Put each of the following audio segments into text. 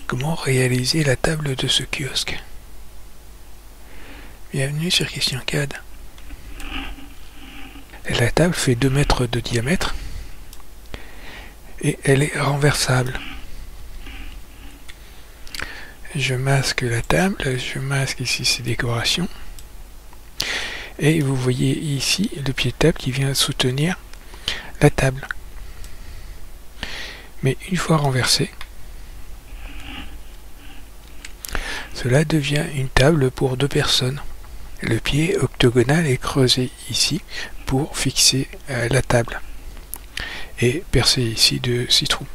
Comment réaliser la table de ce kiosque? Bienvenue sur Question CAD. La table fait 2 mètres de diamètre et elle est renversable. Je masque la table, je masque ici ces décorations et vous voyez ici le pied de table qui vient soutenir la table. Mais une fois renversé, cela devient une table pour 2 personnes. Le pied octogonal est creusé ici pour fixer la table et percé ici de 6 trous.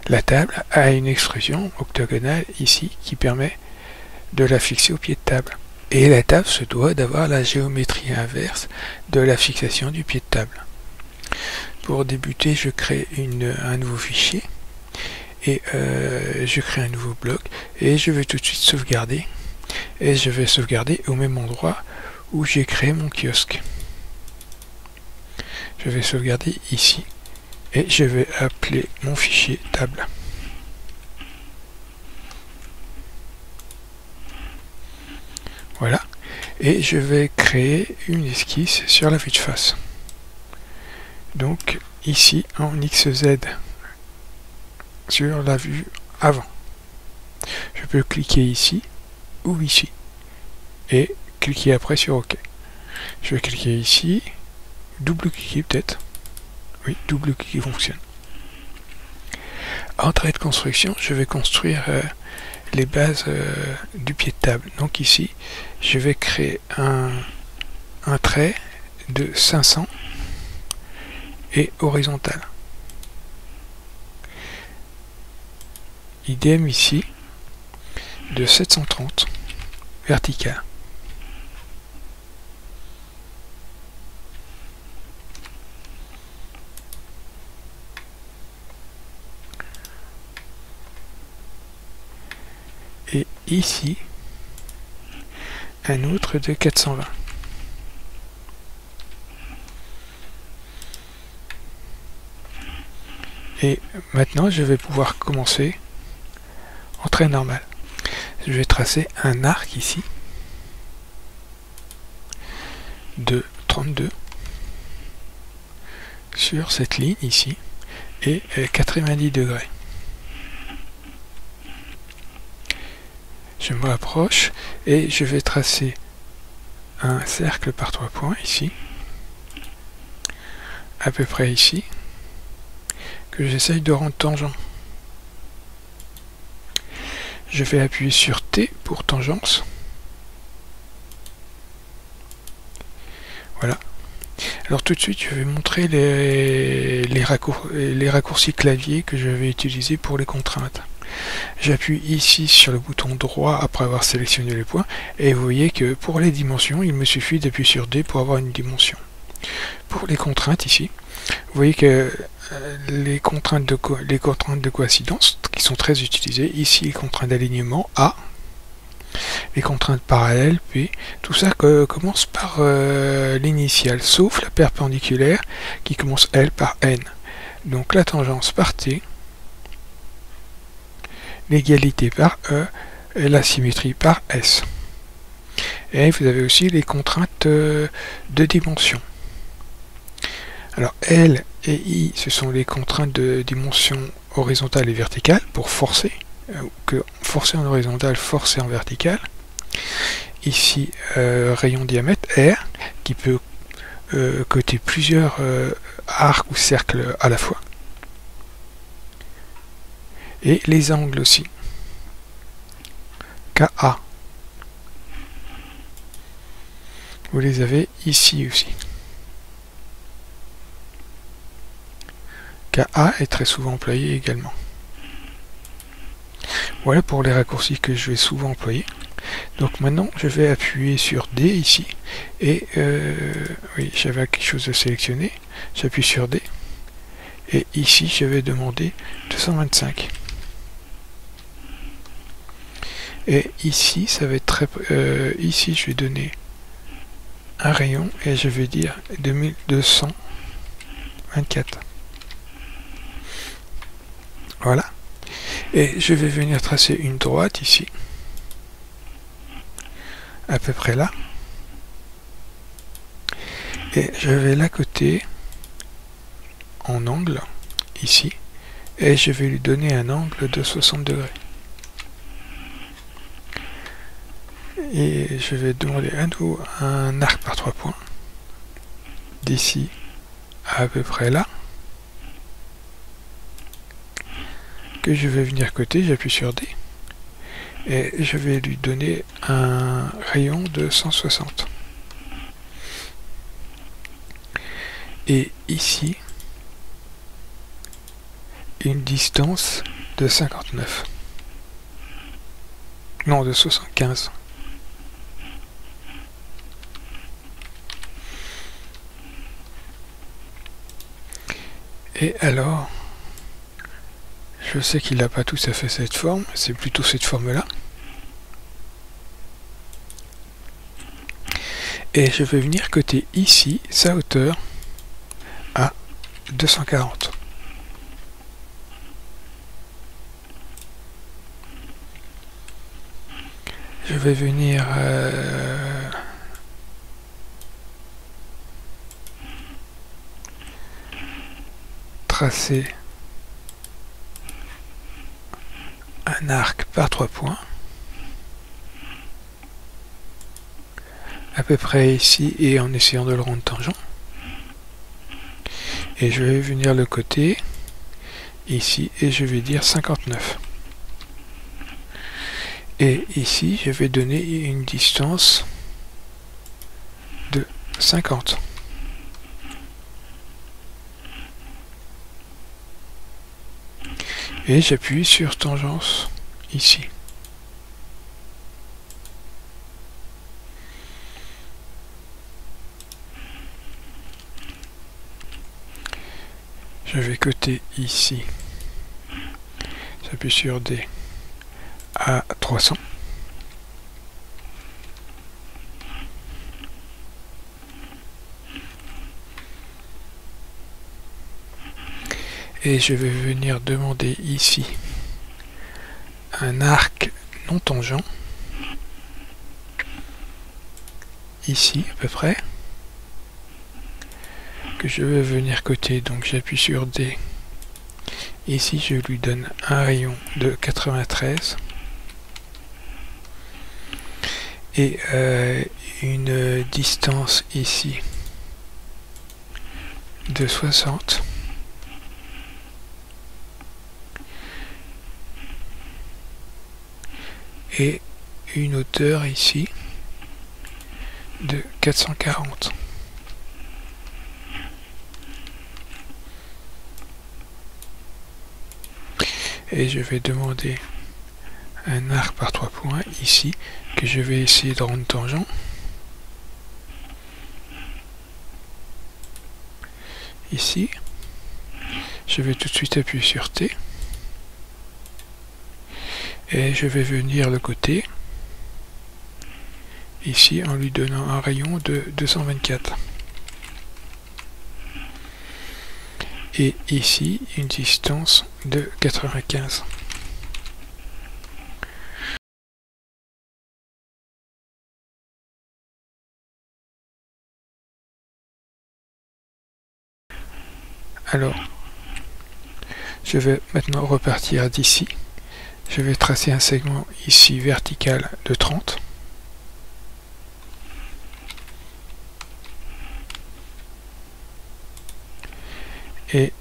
La table a une extrusion octogonale ici qui permet de la fixer au pied de table. Et la table se doit d'avoir la géométrie inverse de la fixation du pied de table. Pour débuter, je crée un nouveau fichier et je crée un nouveau bloc et je vais tout de suite sauvegarder. Et je vais sauvegarder au même endroit où j'ai créé mon kiosque. Je vais sauvegarder ici et je vais appeler mon fichier table. Voilà, et je vais créer une esquisse sur la vue de face. Donc ici en XZ sur la vue avant. Je peux cliquer ici ou ici et cliquer après sur OK. Je vais cliquer ici, double-cliquer peut-être. Oui, double-cliquer fonctionne. En trait de construction, je vais construire les bases du pied de table. Donc ici, je vais créer un trait de 500 et horizontal. Idem ici, de 730 vertical. Et ici, un autre de 420. Et maintenant, je vais pouvoir commencer en trait normal. Je vais tracer un arc ici de 32 sur cette ligne ici et 90 degrés. Je me rapproche et je vais tracer un cercle par 3 points ici, à peu près ici, que j'essaye de rendre tangent. Je vais appuyer sur T pour tangence. Voilà. Alors tout de suite, je vais montrer les raccourcis clavier que je vais utiliser pour les contraintes. J'appuie ici sur le bouton droit après avoir sélectionné les points et vous voyez que pour les dimensions, il me suffit d'appuyer sur D pour avoir une dimension. Pour les contraintes ici, vous voyez que les contraintes de coïncidence qui sont très utilisées, ici les contraintes d'alignement A, les contraintes parallèles P, tout ça commence par l'initiale, sauf la perpendiculaire qui commence L par N. Donc la tangence par T, l'égalité par E et la symétrie par S. Et vous avez aussi les contraintes de dimension. Alors L et I, ce sont les contraintes de dimension horizontale et verticale pour forcer, forcer en horizontal, forcer en vertical. Ici, rayon diamètre R, qui peut coter plusieurs arcs ou cercles à la fois. Et les angles aussi. KA. Vous les avez ici aussi. KA est très souvent employé également. Voilà pour les raccourcis que je vais souvent employer. Donc maintenant, je vais appuyer sur D ici. Et oui, j'avais quelque chose à sélectionner. J'appuie sur D. Et ici, je vais demander 225. Et ici, ça va être très... ici, je vais donner un rayon et je vais dire 2224. Voilà. Et je vais venir tracer une droite ici, à peu près là. Et je vais la coter en angle, ici, et je vais lui donner un angle de 60 degrés. Et je vais demander à nouveau un arc par 3 points, d'ici à peu près là, que je vais venir coter, j'appuie sur D, et je vais lui donner un rayon de 160. Et ici, une distance de 59. Non, de 75. Et alors, je sais qu'il n'a pas tout à fait cette forme, c'est plutôt cette forme-là. Et je vais venir coter ici sa hauteur à 240. Je vais venir tracer un arc par 3 points, à peu près ici, et en essayant de le rendre tangent. Et je vais venir le coter ici, et je vais dire 59. Et ici, je vais donner une distance de 50. Et j'appuie sur tangence ici. Je vais coter ici. J'appuie sur D à 300. Et je vais venir demander ici un arc non tangent, ici à peu près, que je vais venir coter, donc j'appuie sur D. Ici je lui donne un rayon de 93 et une distance ici de 60. Et une hauteur ici de 440. Et je vais demander un arc par 3 points ici, que je vais essayer de rendre tangent. Ici, je vais tout de suite appuyer sur T. Et je vais venir le coter ici en lui donnant un rayon de 224. Et ici, une distance de 95. Alors, je vais maintenant repartir d'ici. Je vais tracer un segment ici vertical de 30. Et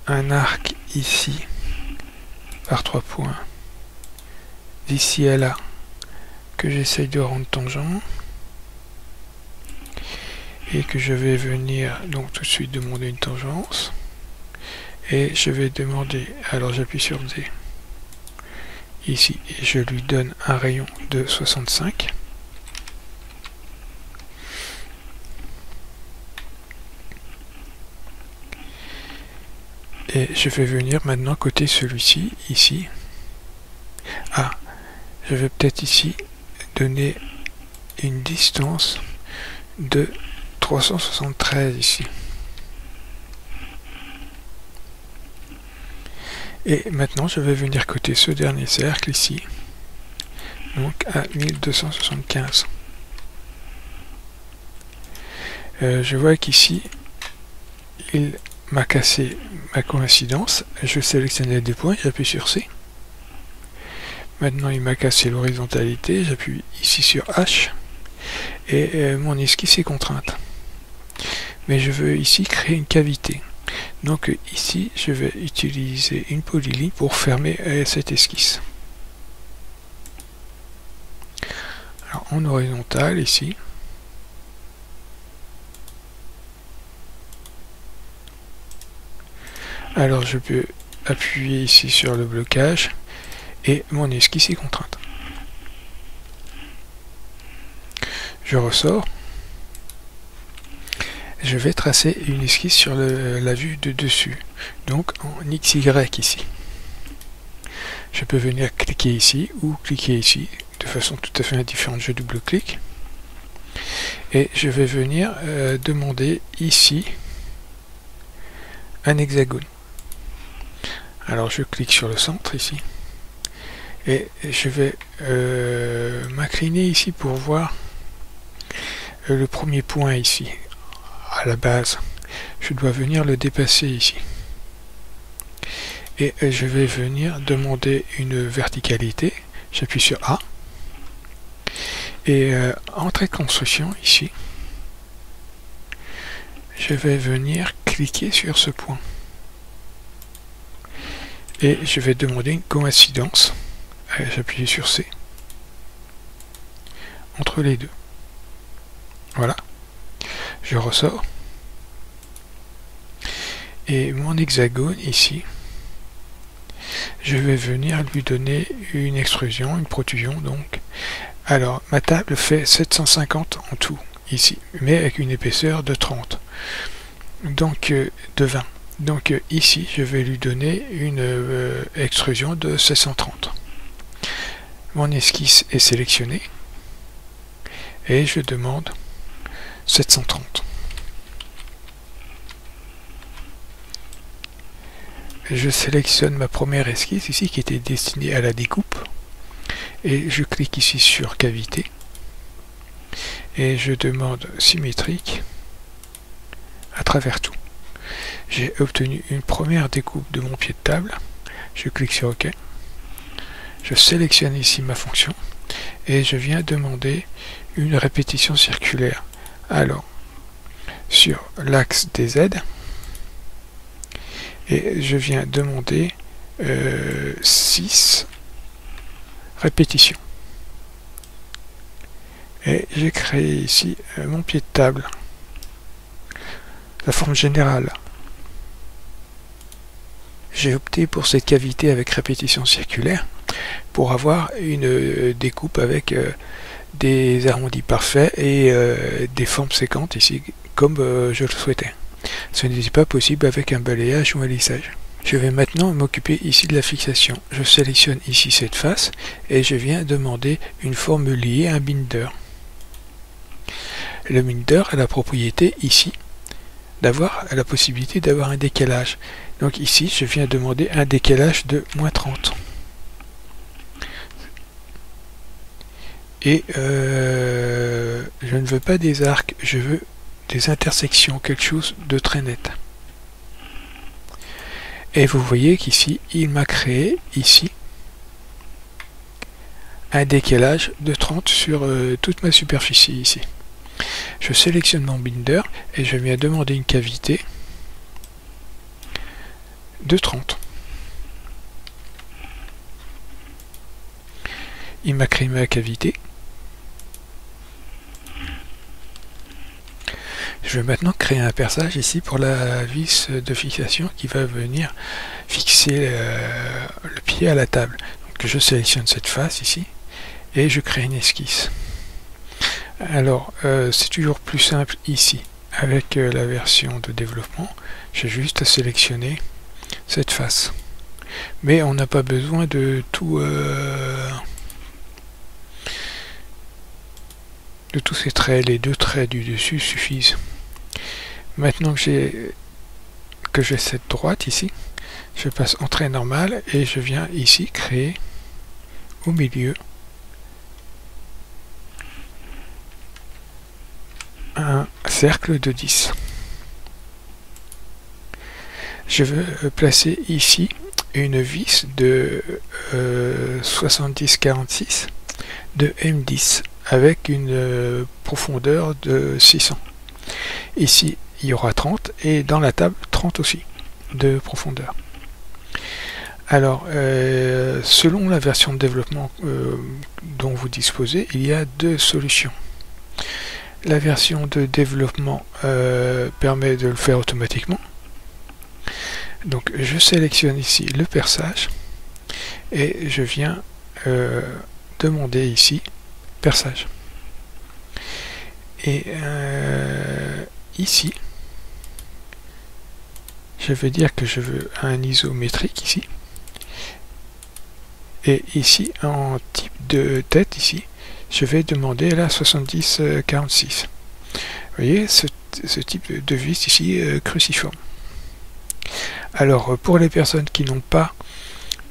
un arc ici par 3 points d'ici à là que j'essaye de rendre tangent et que je vais venir donc tout de suite demander une tangence et je vais demander, alors j'appuie sur D ici et je lui donne un rayon de 65. Et je vais venir maintenant côté celui-ci, ici. Ah, je vais peut-être ici donner une distance de 373 ici. Et maintenant je vais venir coter ce dernier cercle ici, donc à 1275. Je vois qu'ici il m'a cassé ma coïncidence. Je sélectionne les deux points, j'appuie sur C. Maintenant il m'a cassé l'horizontalité, j'appuie ici sur H et mon esquisse est contrainte. Mais je veux ici créer une cavité. Donc ici je vais utiliser une polyligne pour fermer cette esquisse. Alors en horizontal ici. Alors je peux appuyer ici sur le blocage et mon esquisse est contrainte. Je ressors. Je vais tracer une esquisse sur la vue de dessus, donc en XY ici. Je peux venir cliquer ici ou cliquer ici, de façon tout à fait indifférente, je double-clique. Et je vais venir demander ici un hexagone. Alors je clique sur le centre ici et je vais m'incliner ici pour voir le premier point ici à la base. Je dois venir le dépasser ici et je vais venir demander une verticalité. J'appuie sur A et en trait de construction ici je vais venir cliquer sur ce point. Et je vais demander une coïncidence, j'appuie sur C, entre les deux. Voilà, je ressors. Et mon hexagone ici, je vais venir lui donner une extrusion, une protrusion donc. Alors, ma table fait 750 en tout, ici, mais avec une épaisseur de 30, donc de 20. Donc ici, je vais lui donner une extrusion de 730. Mon esquisse est sélectionnée et je demande 730. Je sélectionne ma première esquisse ici qui était destinée à la découpe et je clique ici sur cavité et je demande symétrique à travers tout. J'ai obtenu une première découpe de mon pied de table. Je clique sur OK. Je sélectionne ici ma fonction et je viens demander une répétition circulaire. Alors, sur l'axe des Z, et je viens demander 6 répétitions. Et j'ai créé ici mon pied de table, la forme générale. J'ai opté pour cette cavité avec répétition circulaire pour avoir une découpe avec des arrondis parfaits et des formes séquentes ici comme je le souhaitais. Ce n'était pas possible avec un balayage ou un lissage. Je vais maintenant m'occuper ici de la fixation. Je sélectionne ici cette face et je viens demander une forme liée à un binder. Le binder a la propriété ici d'avoir la possibilité d'avoir un décalage. Donc ici, je viens demander un décalage de -30. Et je ne veux pas des arcs, je veux des intersections, quelque chose de très net. Et vous voyez qu'ici, il m'a créé ici un décalage de 30 sur toute ma superficie ici. Je sélectionne mon binder et je viens demander une cavité de 30. Il m'a créé ma cavité. Je vais maintenant créer un perçage ici pour la vis de fixation qui va venir fixer le pied à la table. Donc je sélectionne cette face ici et je crée une esquisse. Alors c'est toujours plus simple ici avec la version de développement. J'ai juste à sélectionner cette face. Mais on n'a pas besoin de tout de tous ces traits. Les deux traits du dessus suffisent. Maintenant que j'ai cette droite ici, je passe entrée normale et je viens ici créer au milieu un cercle de 10. Je veux placer ici une vis de 70-46 de M10 avec une profondeur de 600. Ici il y aura 30 et dans la table 30 aussi de profondeur. Alors selon la version de développement dont vous disposez, il y a deux solutions. La version de développement permet de le faire automatiquement. Donc je sélectionne ici le perçage et je viens demander ici perçage. Et ici, je vais dire que je veux un isométrique ici. Et ici, en type de tête, ici, je vais demander la 70-46. Vous voyez, ce type de vis ici, cruciforme. Alors, pour les personnes qui n'ont pas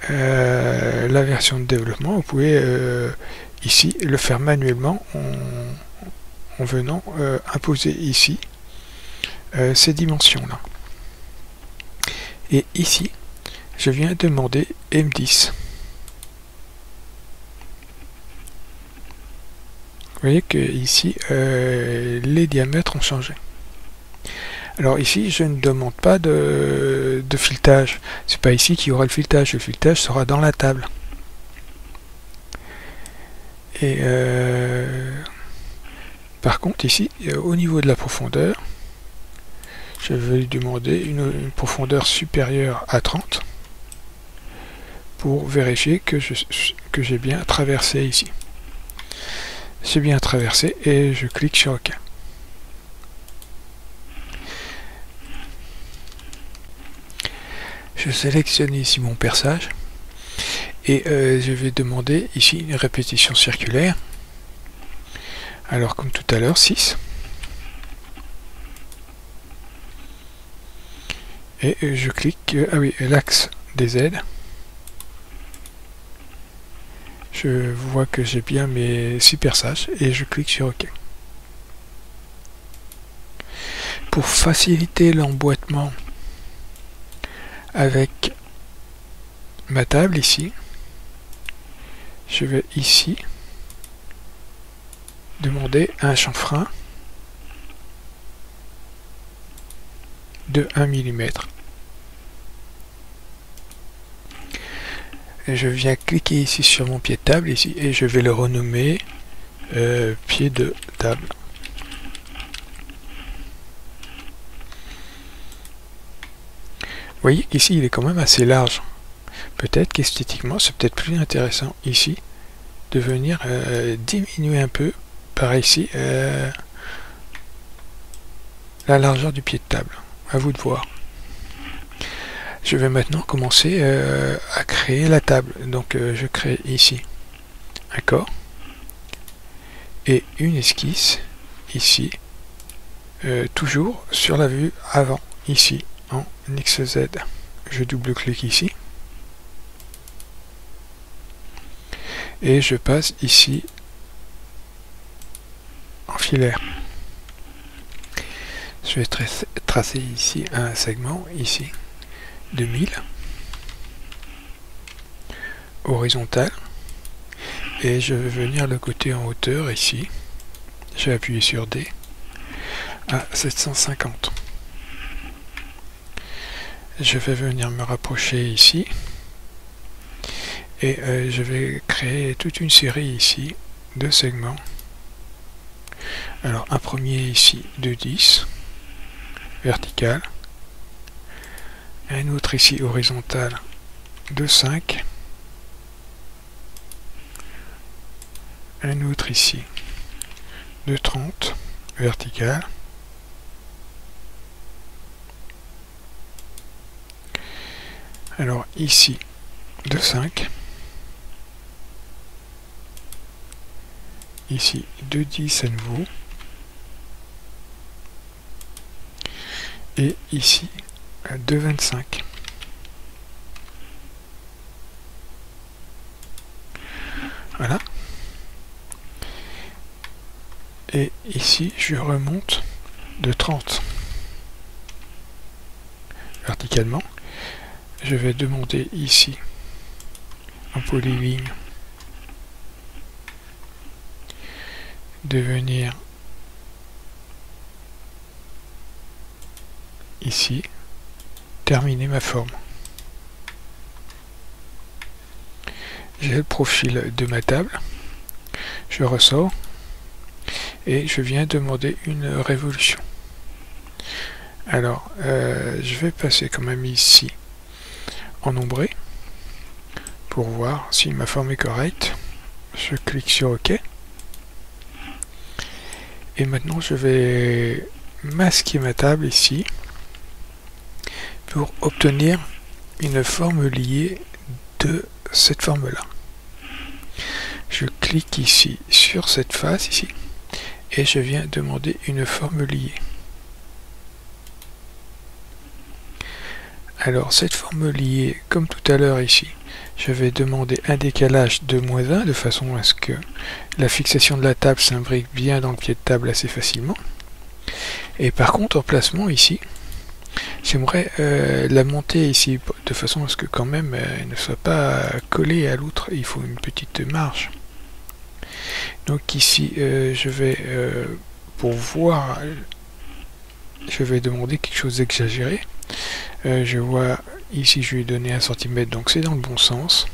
la version de développement, vous pouvez ici le faire manuellement en venant imposer ici ces dimensions-là. Et ici, je viens demander M10. Vous voyez que ici, les diamètres ont changé. Alors ici, je ne demande pas de filetage. C'est pas ici qu'il y aura le filetage. Le filetage sera dans la table. Et par contre, ici, au niveau de la profondeur, je vais lui demander une profondeur supérieure à 30 pour vérifier que j'ai bien traversé ici. J'ai bien traversé et je clique sur OK. Je sélectionne ici mon perçage et je vais demander ici une répétition circulaire. Alors comme tout à l'heure, 6. Et je clique, ah oui, l'axe des aides. Je vois que j'ai bien mes 6 perçages et je clique sur OK. Pour faciliter l'emboîtement avec ma table ici, je vais ici demander un chanfrein de 1 mm. Et je viens cliquer ici sur mon pied de table ici et je vais le renommer pied de table. Vous voyez qu'ici il est quand même assez large. Peut-être qu'esthétiquement c'est peut-être plus intéressant ici de venir diminuer un peu par ici la largeur du pied de table. À vous de voir. Je vais maintenant commencer à créer la table. Donc je crée ici un corps et une esquisse ici, toujours sur la vue avant, ici en XZ. Je double-clique ici et je passe ici en filaire. Je vais tracer ici un segment ici de 1000 horizontal et je vais venir le côté en hauteur ici, je vais appuyer sur D à 750. Je vais venir me rapprocher ici et je vais créer toute une série ici de segments. Alors un premier ici de 10 vertical, un autre ici horizontal de 5, un autre ici de 30 vertical, alors ici de 5, ici de 10 à nouveau, et ici de 25. Voilà. Et ici, je remonte de 30 verticalement. Je vais demander ici en polyligne de venir ici, terminer ma forme. J'ai le profil de ma table, je ressors et je viens demander une révolution. Alors, je vais passer quand même ici en ombré pour voir si ma forme est correcte. Je clique sur OK. Et maintenant, je vais masquer ma table ici pour obtenir une forme liée de cette forme-là. Je clique ici sur cette face ici et je viens demander une forme liée. Alors cette forme liée, comme tout à l'heure ici, je vais demander un décalage de -1 de façon à ce que la fixation de la table s'imbrique bien dans le pied de table assez facilement. Et par contre, en placement ici, j'aimerais la monter ici de façon à ce que quand même elle ne soit pas collée à l'outre. Il faut une petite marge. Donc ici, je vais pour voir, je vais demander quelque chose d'exagéré. Je vois ici, je lui ai donné 1 cm, donc c'est dans le bon sens.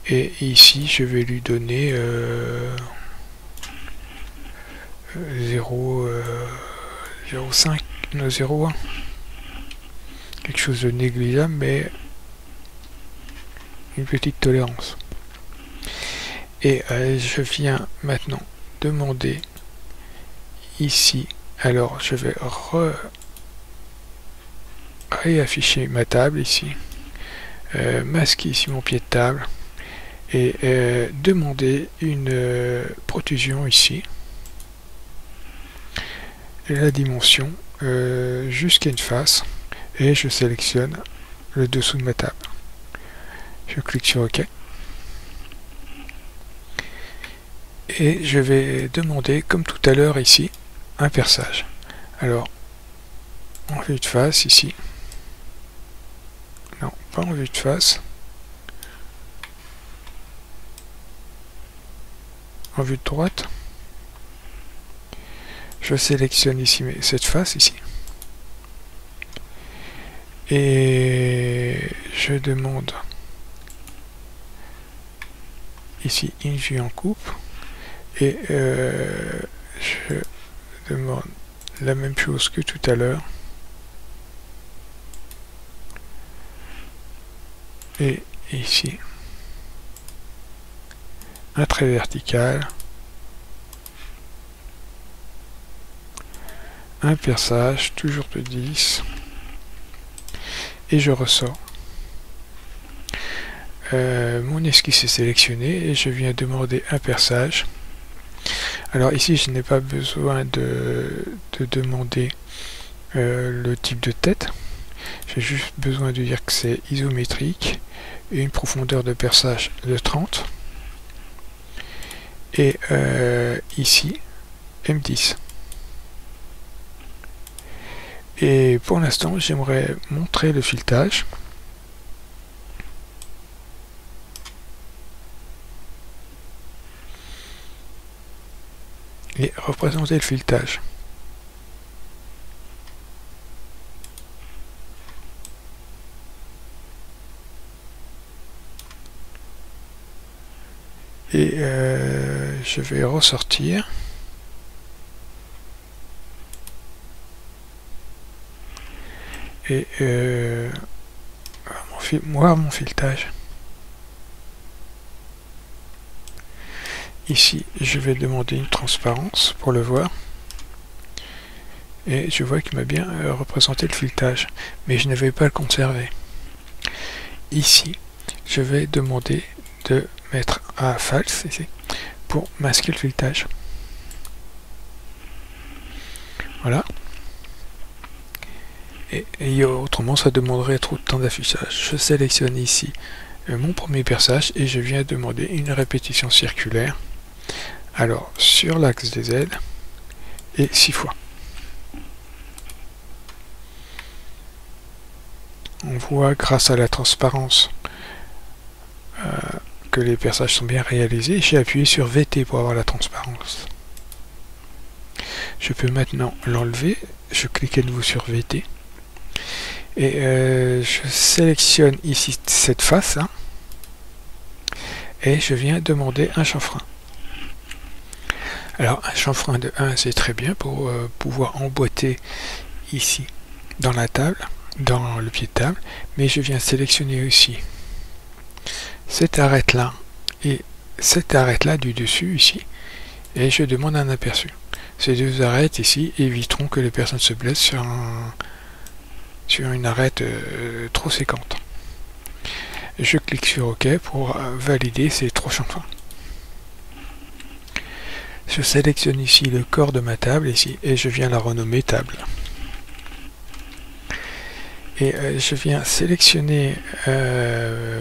Et ici, je vais lui donner 0,5, 0,1. Quelque chose de négligeable, mais une petite tolérance. Et je viens maintenant demander ici, alors je vais réafficher ma table ici, masquer ici mon pied de table et demander une protrusion ici, et la dimension jusqu'à une face, et je sélectionne le dessous de ma table. Je clique sur OK. Et je vais demander, comme tout à l'heure ici, un perçage. Alors, en vue de face ici. Non, pas en vue de face. En vue de droite. Je sélectionne ici cette face ici. Et je demande ici une vue en coupe. Et je demande la même chose que tout à l'heure. Et ici, un trait vertical, un perçage, toujours de 10, et je ressors. Mon esquisse est sélectionnée et je viens demander un perçage. Alors ici, je n'ai pas besoin de demander le type de tête. J'ai juste besoin de dire que c'est isométrique et une profondeur de perçage de 30. Et ici, M10. Et pour l'instant, j'aimerais montrer le filetage. Et représenter le filetage. Et je vais ressortir. Et voir mon filetage. Ici, je vais demander une transparence pour le voir. Et je vois qu'il m'a bien représenté le filetage, mais je ne vais pas le conserver. Ici, je vais demander de mettre à false ici pour masquer le filetage. Voilà. Et autrement, ça demanderait trop de temps d'affichage. Je sélectionne ici mon premier perçage et je viens demander une répétition circulaire. Alors sur l'axe des ailes et 6 fois. On voit grâce à la transparence que les perçages sont bien réalisés. J'ai appuyé sur VT pour avoir la transparence. Je peux maintenant l'enlever. Je clique à nouveau sur VT. Et je sélectionne ici cette face. Hein, et je viens demander un chanfrein. Alors un chanfrein de 1 c'est très bien pour pouvoir emboîter ici dans la table, dans le pied de table. Mais je viens sélectionner aussi cette arête là et cette arête là du dessus ici. Et je demande un aperçu. Ces deux arêtes ici éviteront que les personnes se blessent sur une arête trop séquente. Je clique sur OK pour valider ces 3 chanfreins. Je sélectionne ici le corps de ma table ici et je viens la renommer table. Et je viens sélectionner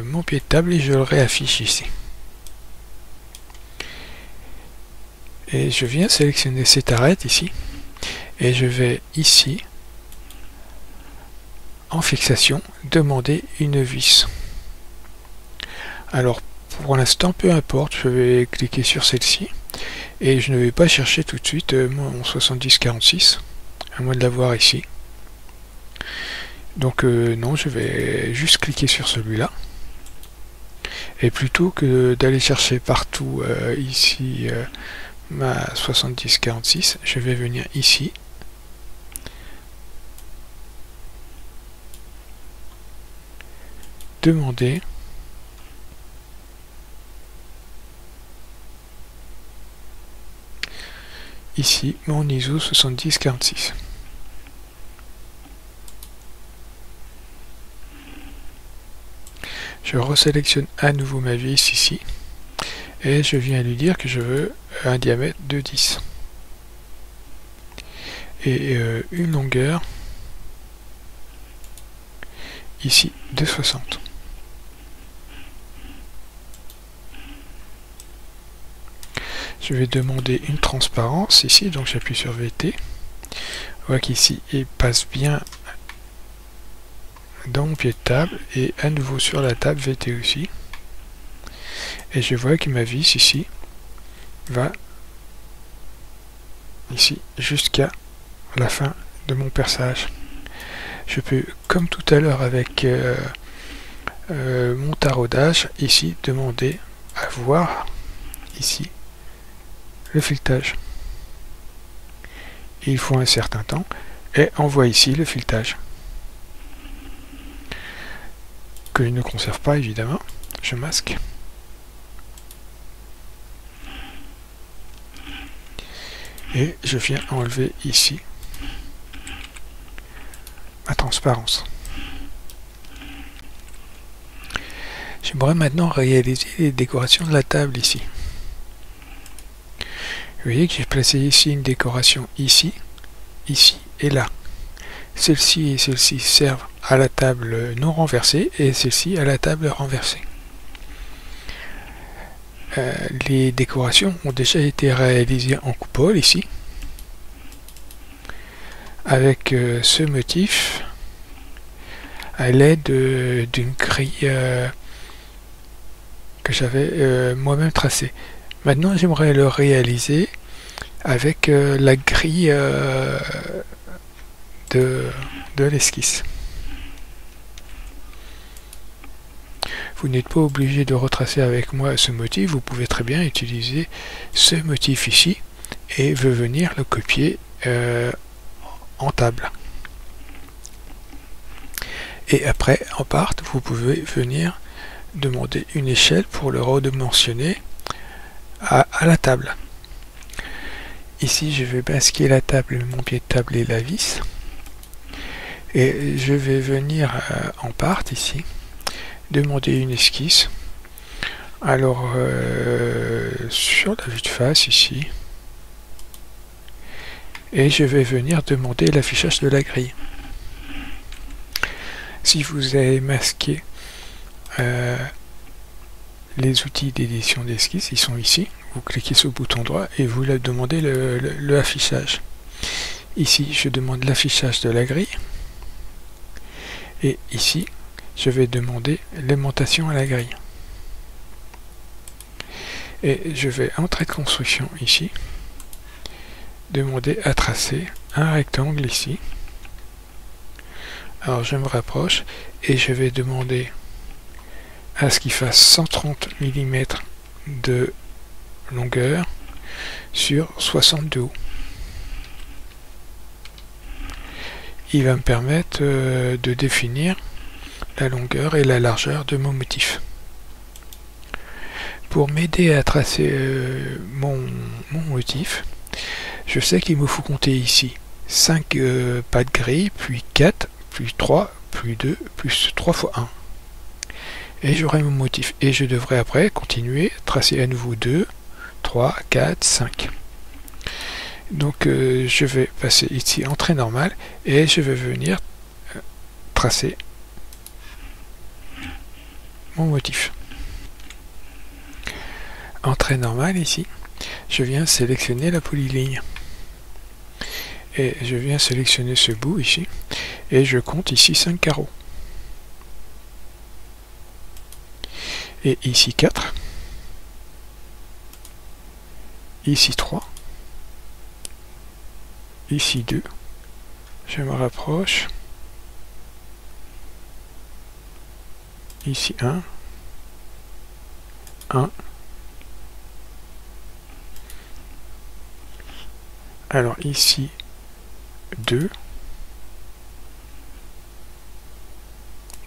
mon pied de table et je le réaffiche ici. Et je viens sélectionner cette arête ici et je vais ici en fixation demander une vis. Alors pour l'instant peu importe, je vais cliquer sur celle-ci et je ne vais pas chercher tout de suite mon 70-46 à moins de l'avoir ici. Donc non, je vais juste cliquer sur celui-là. Et plutôt que d'aller chercher partout ici ma 70-46, je vais venir ici. Demander ici mon ISO 70-46. Je resélectionne à nouveau ma vis ici et je viens lui dire que je veux un diamètre de 10 et une longueur ici de 60. Je vais demander une transparence ici, donc j'appuie sur VT. On voit qu'ici il passe bien dans mon pied de table et à nouveau sur la table VT aussi. Et je vois que ma vis ici va ici jusqu'à la fin de mon perçage. Je peux, comme tout à l'heure avec mon taraudage, ici demander à voir ici le filetage. Il faut un certain temps et on voit ici le filetage que je ne conserve pas évidemment. Je masque et je viens enlever ici ma transparence. J'aimerais maintenant réaliser les décorations de la table ici. Vous voyez que j'ai placé ici une décoration ici, ici et là. Celle-ci et celle-ci servent à la table non renversée et celle-ci à la table renversée. Les décorations ont déjà été réalisées en coupole ici, avec ce motif à l'aide d'une grille que j'avais moi-même tracée. Maintenant j'aimerais le réaliser avec la grille de l'esquisse. Vous n'êtes pas obligé de retracer avec moi ce motif, vous pouvez très bien utiliser ce motif ici et venir le copier en table. Et après, en part, vous pouvez venir demander une échelle pour le redimensionner à la table. Ici, je vais masquer la table, mon pied de table et la vis. Et je vais venir en part ici, demander une esquisse. Alors, sur la vue de face ici, et je vais venir demander l'affichage de la grille. Si vous avez masqué les outils d'édition d'esquisse, ils sont ici. Vous cliquez sur le bouton droit et vous leur demandez le affichage. Ici, je demande l'affichage de la grille. Et ici, je vais demander l'aimantation à la grille. Et je vais, en trait de construction ici, demander à tracer un rectangle ici. Alors je me rapproche et je vais demander à ce qu'il fasse 130 mm de longueur sur 60 de haut. Il va me permettre de définir la longueur et la largeur de mon motif. Pour m'aider à tracer mon motif, je sais qu'il me faut compter ici 5 pas de grille, puis 4, puis 3, puis 2, plus 3 fois 1. Et j'aurai mon motif. Et je devrais après continuer, tracer à nouveau 2, 3, 4, 5. Donc je vais passer ici en trait normal et je vais venir tracer mon motif. En trait normal ici, je viens sélectionner la polyligne. Et je viens sélectionner ce bout ici et je compte ici 5 carreaux. Et ici 4. Ici 3. Ici 2. Je me rapproche. Ici 1. 1. Alors ici 2.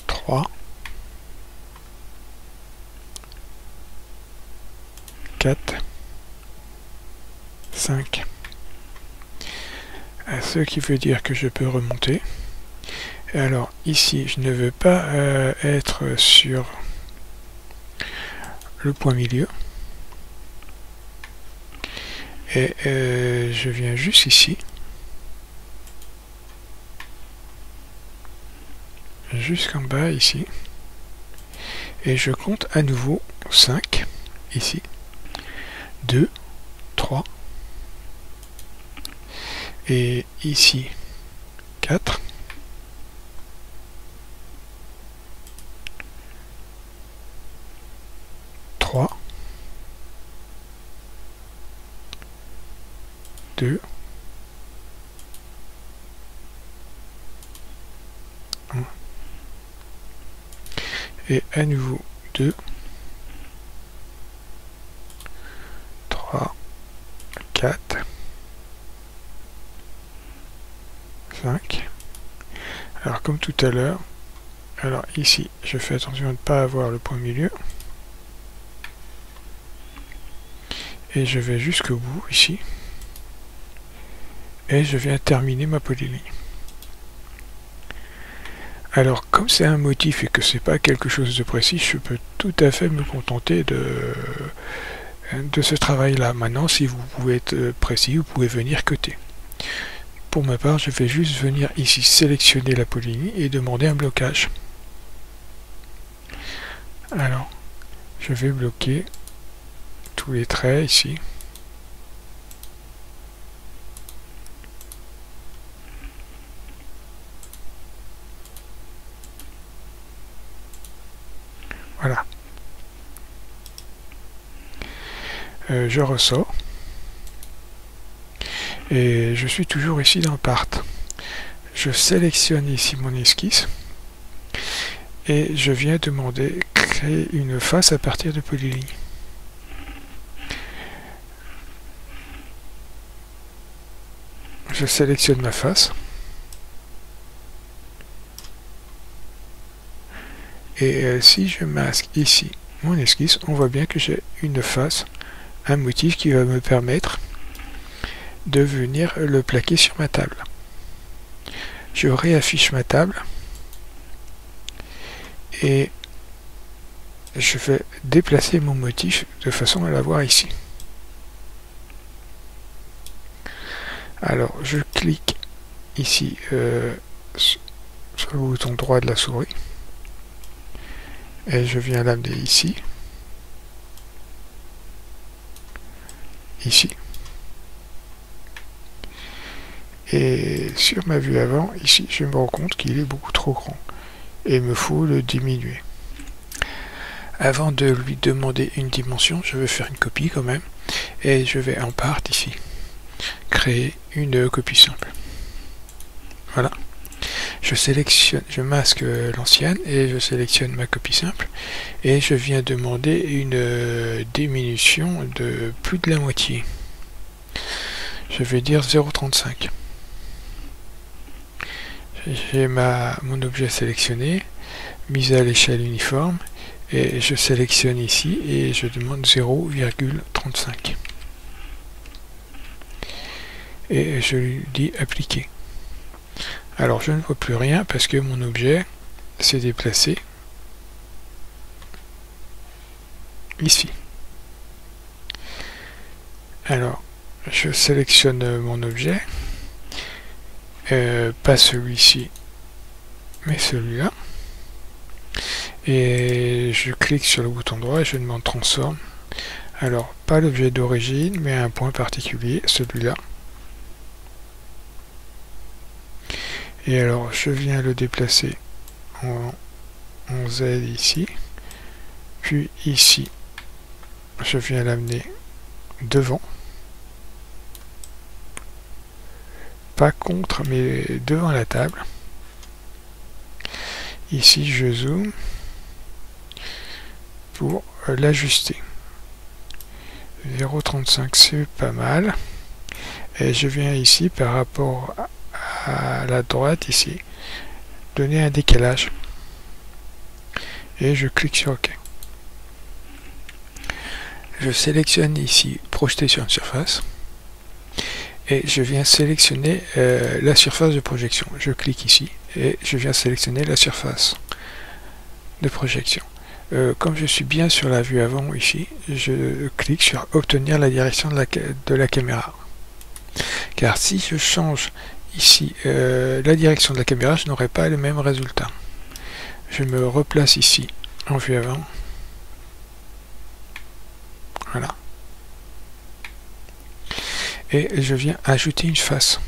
3. 4. 5. Ce qui veut dire que je peux remonter. Alors ici, je ne veux pas être sur le point milieu. Et je viens juste ici. Jusqu'en bas ici. Et je compte à nouveau 5 ici. 2, 3. Et ici 4. 3. 2. 1. Et à nouveau 2. 3. 4. 5. Alors comme tout à l'heure, alors ici je fais attention à ne pas avoir le point milieu et je vais jusqu'au bout ici et je viens terminer ma polyligne. Alors comme c'est un motif et que c'est pas quelque chose de précis, je peux tout à fait me contenter de ce travail là. Maintenant si vous pouvez être précis, vous pouvez venir cutter. Pour ma part, je vais juste venir ici sélectionner la polyligne et demander un blocage. Alors, je vais bloquer tous les traits ici. Voilà. Je ressors. Et je suis toujours ici dans Part. Je sélectionne ici mon esquisse et je viens demander créer une face à partir de polyligne. Je sélectionne ma face et si je masque ici mon esquisse, on voit bien que j'ai une face, un motif qui va me permettre de venir le plaquer sur ma table. Je réaffiche ma table et je vais déplacer mon motif de façon à l'avoir ici. Alors je clique ici sur le bouton droit de la souris et je viens l'amener ici ici. Et sur ma vue avant, ici, je me rends compte qu'il est beaucoup trop grand. Et il me faut le diminuer. Avant de lui demander une dimension, je vais faire une copie quand même. Et je vais en part ici créer une copie simple. Voilà. Je sélectionne, je masque l'ancienne et je sélectionne ma copie simple. Et je viens demander une diminution de plus de la moitié. Je vais dire 0,35. J'ai mon objet sélectionné, mise à l'échelle uniforme, et je sélectionne ici et je demande 0,35. Et je lui dis appliquer. Alors je ne vois plus rien parce que mon objet s'est déplacé ici. Alors je sélectionne mon objet, pas celui-ci, mais celui-là. Et je clique sur le bouton droit et je demande transforme. Alors, pas l'objet d'origine, mais un point particulier, celui-là. Et alors, je viens le déplacer en Z ici. Puis ici, je viens l'amener devant. Pas contre, mais devant la table. Ici, je zoome pour l'ajuster. 0,35 c'est pas mal. Et je viens ici par rapport à la droite ici donner un décalage. Et je clique sur OK. Je sélectionne ici projeter sur une surface. Et je viens sélectionner la surface de projection. Je clique ici et je viens sélectionner la surface de projection. Comme je suis bien sur la vue avant ici, je clique sur obtenir la direction de la caméra. Car si je change ici la direction de la caméra, je n'aurai pas le même résultat. Je me replace ici en vue avant. Voilà. Et je viens ajouter une face.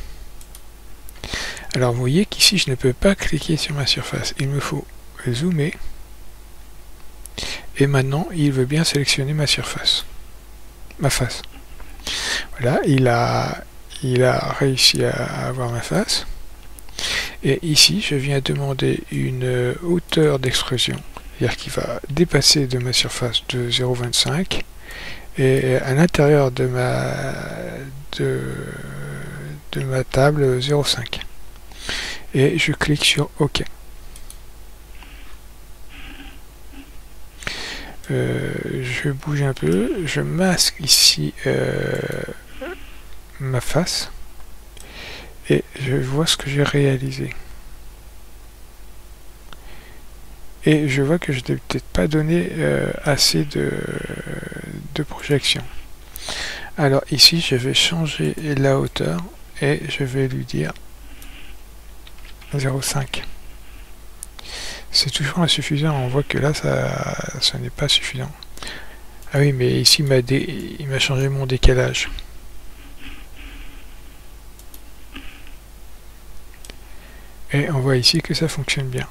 Alors vous voyez qu'ici je ne peux pas cliquer sur ma surface. Il me faut zoomer. Et maintenant, il veut bien sélectionner ma surface, ma face. Voilà, il a réussi à avoir ma face. Et ici, je viens demander une hauteur d'extrusion, c'est-à-dire qu'il va dépasser de ma surface de 0,25 et à l'intérieur de ma table 0,5. Et je clique sur OK. Je bouge un peu, je masque ici ma face et je vois ce que j'ai réalisé. Et je vois que je n'ai peut-être pas donné assez de projection. Alors ici, je vais changer la hauteur et je vais lui dire 0,5. C'est toujours insuffisant, on voit que là ça n'est pas suffisant. Ah oui, mais ici il m'a changé mon décalage. Et on voit ici que ça fonctionne bien.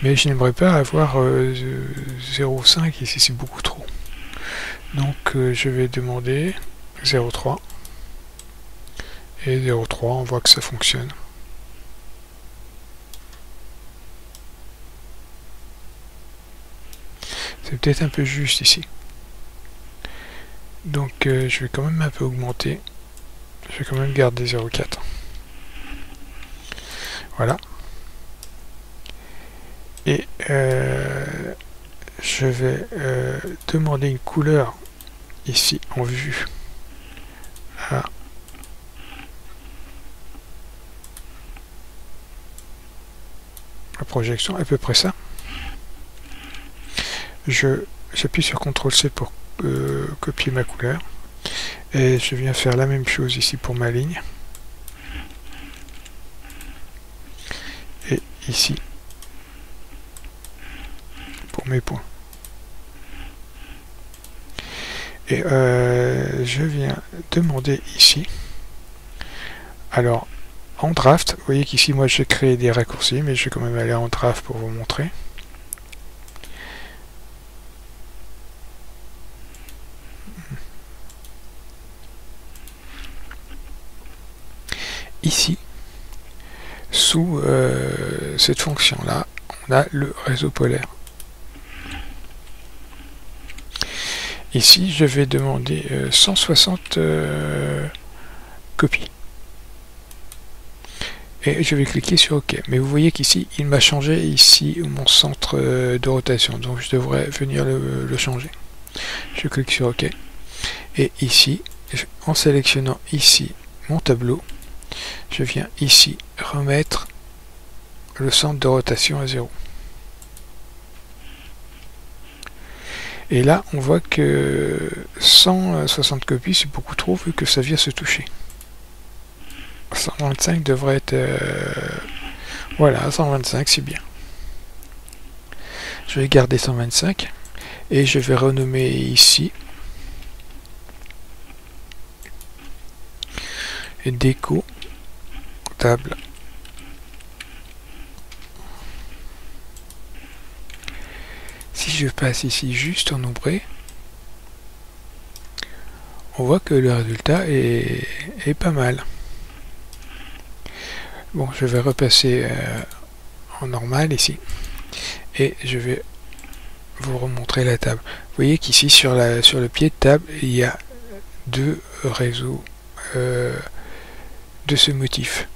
Mais je n'aimerais pas avoir 0,5 ici, c'est beaucoup trop. Donc je vais demander 0,3. Et 0,3, on voit que ça fonctionne. C'est peut-être un peu juste ici. Donc je vais quand même un peu augmenter. Je vais quand même garder 0,4. Voilà. Et je vais demander une couleur ici en vue à la projection, à peu près ça. J'appuie sur CTRL-C pour copier ma couleur et je viens faire la même chose ici pour ma ligne et ici pour mes points. Et je viens demander ici, alors en draft, vous voyez qu'ici moi j'ai créé des raccourcis, mais je vais quand même aller en draft pour vous montrer. Ici, sous cette fonction-là, on a le réseau polaire. Ici, je vais demander 160 copies. Et je vais cliquer sur OK. Mais vous voyez qu'ici, il m'a changé ici mon centre de rotation. Donc je devrais venir le changer. Je clique sur OK. Et ici, en sélectionnant ici mon tableau, je viens ici remettre le centre de rotation à 0. Et là, on voit que 160 copies, c'est beaucoup trop vu que ça vient se toucher. 125 devrait être... voilà, 125, c'est bien. Je vais garder 125 et je vais renommer ici déco table. Si je passe ici juste en ombré, on voit que le résultat est pas mal. Bon, je vais repasser en normal ici et je vais vous remontrer la table. Vous voyez qu'ici sur le pied de table, il y a deux réseaux de ce motif,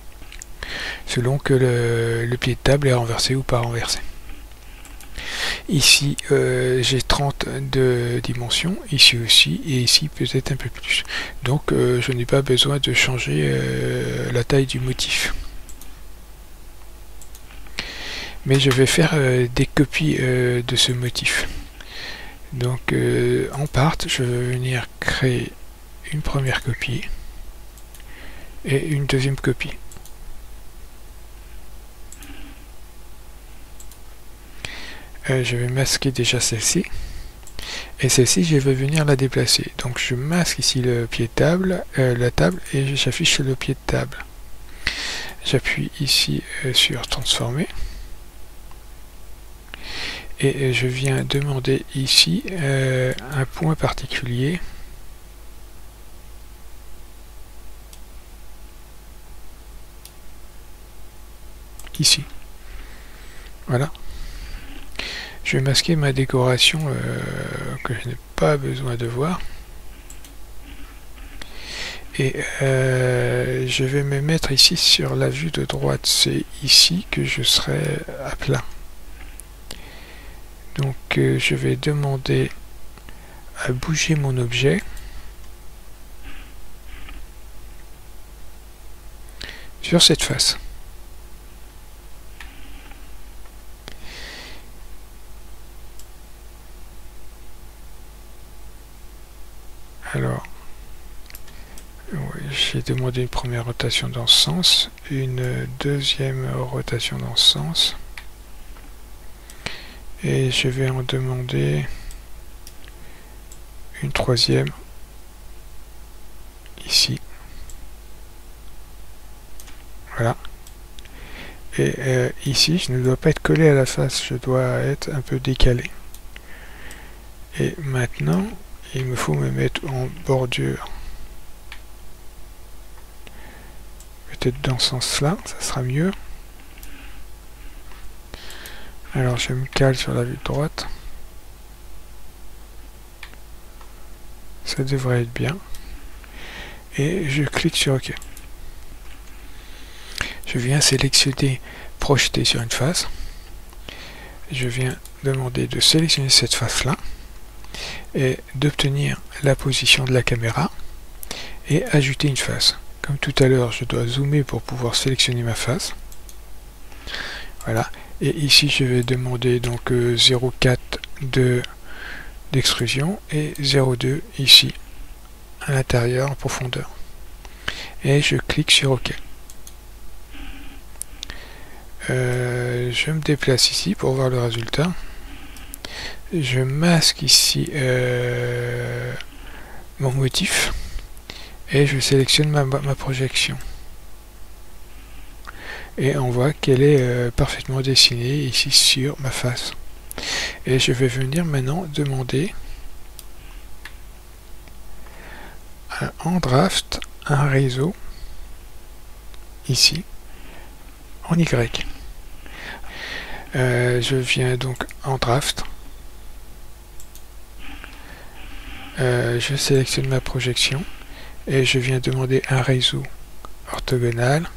selon que le pied de table est renversé ou pas renversé. Ici, j'ai 30 de dimensions, ici aussi, et ici peut-être un peu plus. Donc, je n'ai pas besoin de changer la taille du motif. Mais je vais faire des copies de ce motif. Donc, en part, je vais venir créer une première copie et une deuxième copie. Je vais masquer déjà celle-ci. Et celle-ci, je vais venir la déplacer. Donc je masque ici le pied de table, la table, et j'affiche le pied de table. J'appuie ici sur transformer. Et je viens demander ici un point particulier. Ici. Voilà. Je vais masquer ma décoration que je n'ai pas besoin de voir. Et je vais me mettre ici sur la vue de droite. C'est ici que je serai à plat. Donc je vais demander à bouger mon objet. Sur cette face. Alors, j'ai demandé une première rotation dans ce sens, une deuxième rotation dans ce sens, et je vais en demander une troisième ici. Voilà. Et ici, je ne dois pas être collé à la face, je dois être un peu décalé. Et maintenant, il me faut me mettre en bordure. Peut-être dans ce sens-là, ça sera mieux. Alors je me cale sur la vue de droite. Ça devrait être bien. Et je clique sur OK. Je viens sélectionner projeter sur une face. Je viens demander de sélectionner cette face-là et d'obtenir la position de la caméra et ajouter une face. Comme tout à l'heure, je dois zoomer pour pouvoir sélectionner ma face. Voilà. Et ici, je vais demander donc 0,4 d'extrusion et 0,2 ici à l'intérieur en profondeur. Et je clique sur OK. Je me déplace ici pour voir le résultat. Je masque ici mon motif et je sélectionne ma projection. Et on voit qu'elle est parfaitement dessinée ici sur ma face. Et je vais venir maintenant demander en draft un réseau ici en Y. Je viens donc en draft. Je sélectionne ma projection et je viens demander un réseau orthogonal.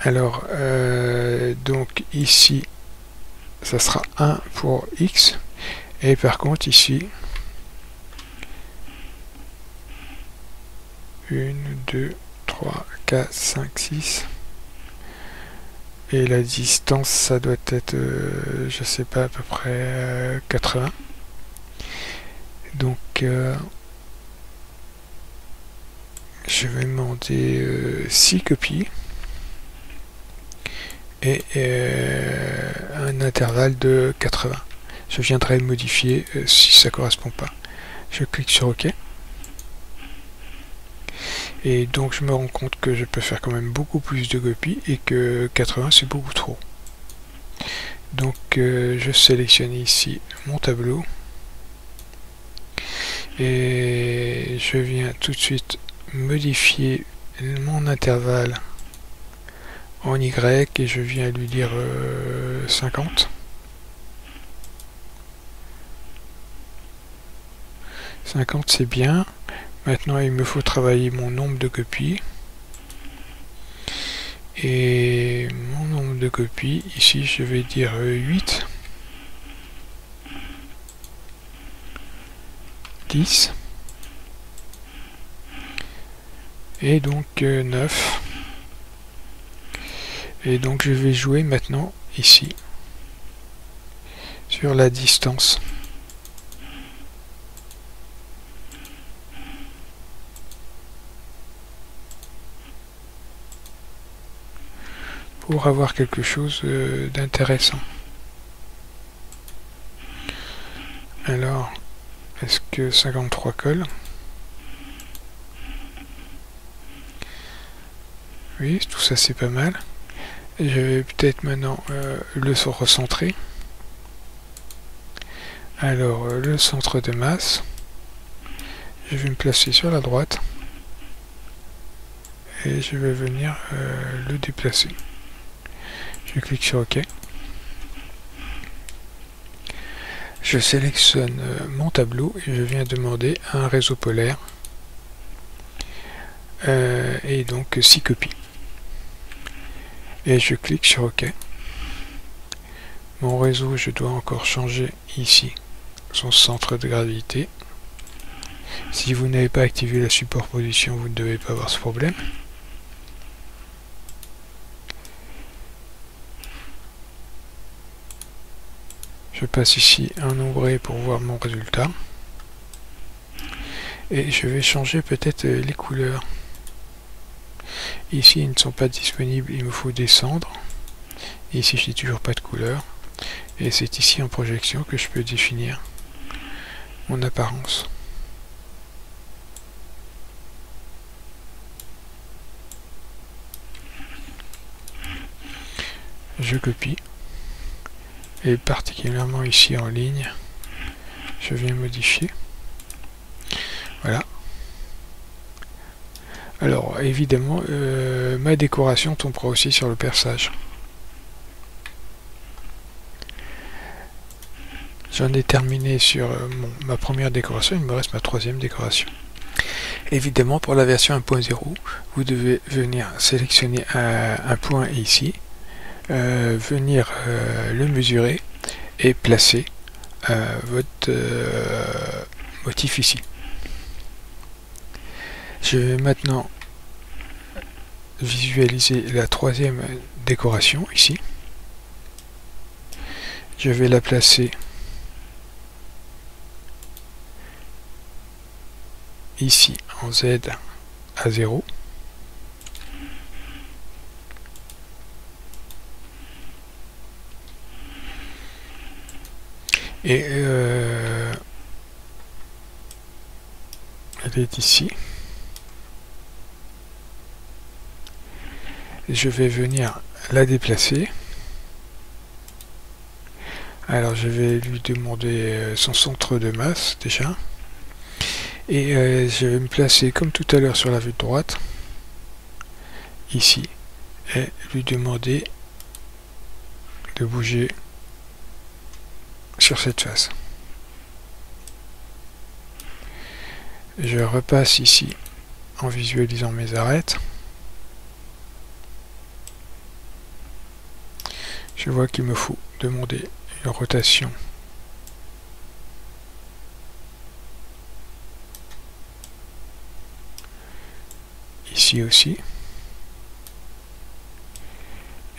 Alors, donc ici, ça sera 1 pour X. Et par contre, ici, 1, 2, 3, 4, 5, 6. Et la distance, ça doit être, je sais pas, à peu près 80. Donc, je vais demander 6 copies. Et un intervalle de 80. Je viendrai le modifier si ça ne correspond pas. Je clique sur OK. Et donc je me rends compte que je peux faire quand même beaucoup plus de copies et que 80 c'est beaucoup trop. Donc je sélectionne ici mon tableau. Et je viens tout de suite modifier mon intervalle en Y et je viens lui dire 50. 50 c'est bien. Maintenant il me faut travailler mon nombre de copies. Et mon nombre de copies, ici je vais dire 8. 10. Et donc 9. Et donc je vais jouer maintenant ici sur la distance. Pour avoir quelque chose d'intéressant. Alors, est-ce que 53 colle? Oui, tout ça c'est pas mal. Je vais peut-être maintenant le recentrer. Alors, le centre de masse, je vais me placer sur la droite et je vais venir le déplacer. Je clique sur OK. Je sélectionne mon tableau et je viens demander un réseau polaire et donc 6 copies. Et je clique sur OK. Mon réseau, je dois encore changer ici son centre de gravité. Si vous n'avez pas activé la superposition, vous ne devez pas avoir ce problème. Je passe ici un ombré pour voir mon résultat. Et je vais changer peut-être les couleurs. Ici, ils ne sont pas disponibles, il me faut descendre. Ici, je n'ai toujours pas de couleur. Et c'est ici en projection que je peux définir mon apparence. Je copie. Et particulièrement ici en ligne, je viens modifier. Voilà. Alors évidemment, ma décoration tombera aussi sur le perçage. J'en ai terminé sur ma première décoration, il me reste ma troisième décoration. Évidemment, pour la version 1.0, vous devez venir sélectionner un point ici, venir le mesurer et placer votre motif ici. Je vais maintenant visualiser la troisième décoration ici. Je vais la placer ici en Z à 0. Et elle est ici. Je vais venir la déplacer. Alors je vais lui demander son centre de masse déjà. Et je vais me placer comme tout à l'heure sur la vue de droite, ici, et lui demander de bouger sur cette face. Je repasse ici en visualisant mes arêtes. Je vois qu'il me faut demander une rotation ici aussi.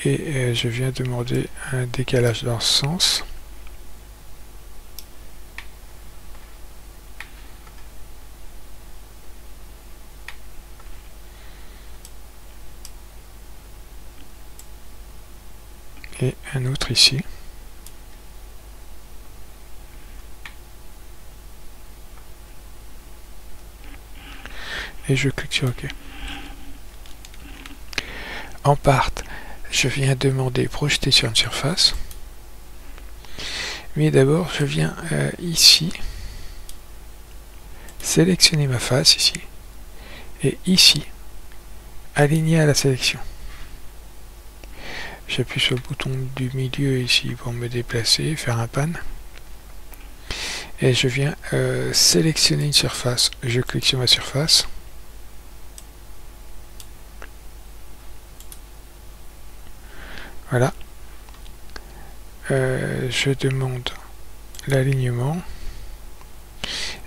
Et je viens demander un décalage dans ce sens. Et un autre ici. Et je clique sur OK. En part, je viens demander projeter sur une surface. Mais d'abord, je viens ici sélectionner ma face ici. Et ici, aligner à la sélection. J'appuie sur le bouton du milieu ici pour me déplacer, faire un pan. Et je viens sélectionner une surface. Je clique sur ma surface. Voilà. Je demande l'alignement.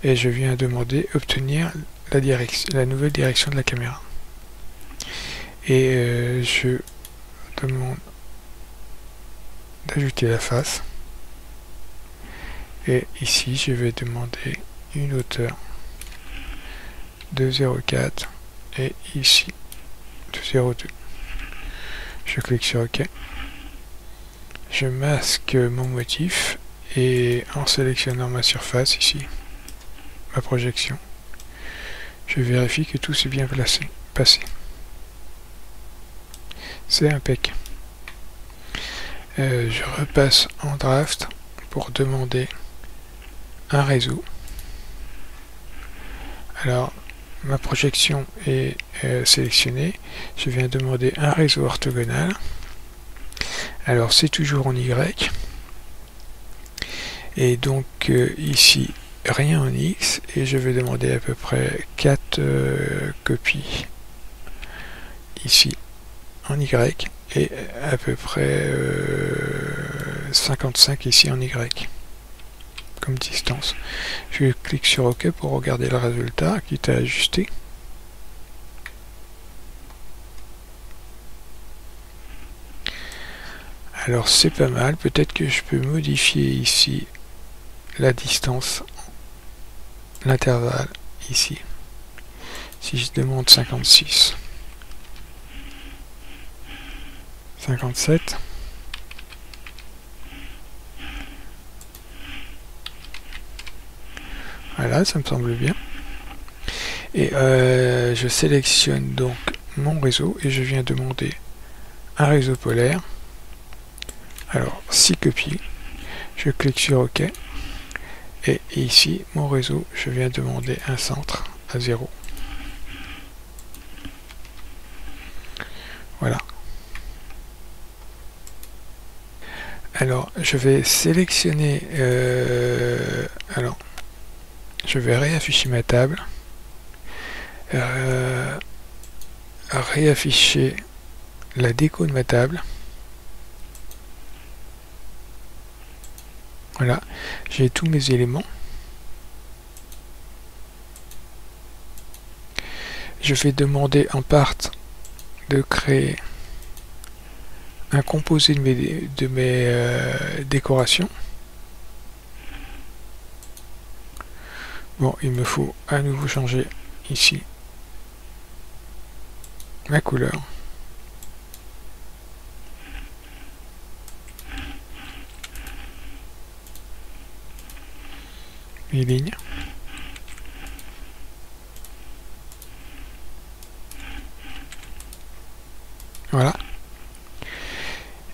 Et je viens demander obtenir la nouvelle direction de la caméra. Et je demande d'ajouter la face. Et ici, je vais demander une hauteur de 0,4 et ici de 0,2. Je clique sur OK. Je masque mon motif et en sélectionnant ma surface ici, ma projection, je vérifie que tout s'est bien passé. C'est impec. Je repasse en draft pour demander un réseau. Alors, ma projection est sélectionnée. Je viens demander un réseau orthogonal. Alors, c'est toujours en Y. Et donc, ici, rien en X. Et je vais demander à peu près 4 copies ici en Y. Et à peu près 55 ici en Y. Comme distance. Je clique sur OK pour regarder le résultat qui est ajusté. Alors c'est pas mal, peut-être que je peux modifier ici la distance, l'intervalle ici. Si je demande 56, 57, voilà, ça me semble bien. Et je sélectionne donc mon réseau et je viens demander un réseau polaire. Alors 6 copies. Je clique sur OK. Et ici, mon réseau, je viens demander un centre à 0. Voilà. Alors, je vais sélectionner... alors, je vais réafficher ma table. Réafficher la déco de ma table. Voilà, j'ai tous mes éléments. Je vais demander en part de créer un composé de mes décorations. Bon, il me faut à nouveau changer ici ma couleur. Mes lignes. Voilà.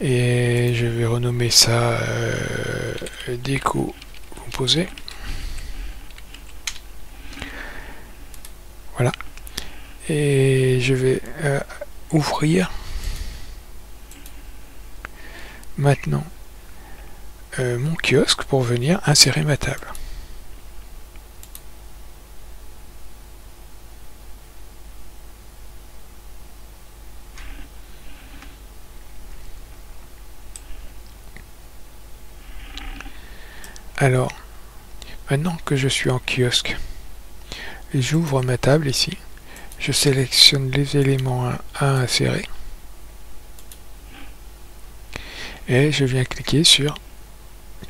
Et je vais renommer ça déco composé. Voilà. Et je vais ouvrir maintenant mon kiosque pour venir insérer ma table. Alors, maintenant que je suis en kiosque, j'ouvre ma table ici, je sélectionne les éléments à insérer et je viens cliquer sur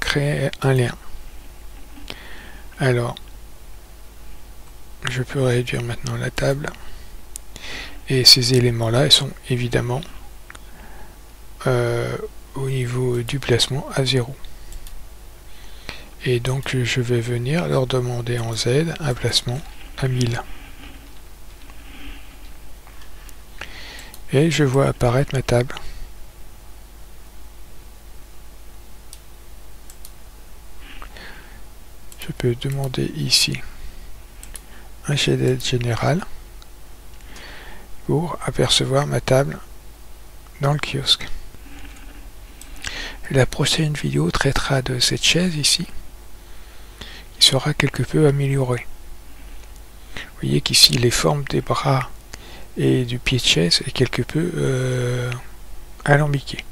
créer un lien. Alors, je peux réduire maintenant la table et ces éléments là ils sont évidemment au niveau du placement à 0. Et donc je vais venir leur demander en Z un placement à 1000. Et je vois apparaître ma table. Je peux demander ici un shaded général pour apercevoir ma table dans le kiosque. La prochaine vidéo traitera de cette chaise ici, qui sera quelque peu améliorée. Vous voyez qu'ici les formes des bras et du pied de chaise est quelque peu alambiqué.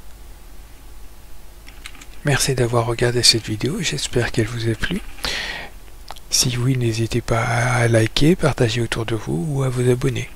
Merci d'avoir regardé cette vidéo, j'espère qu'elle vous a plu. Si oui, n'hésitez pas à liker, partager autour de vous ou à vous abonner.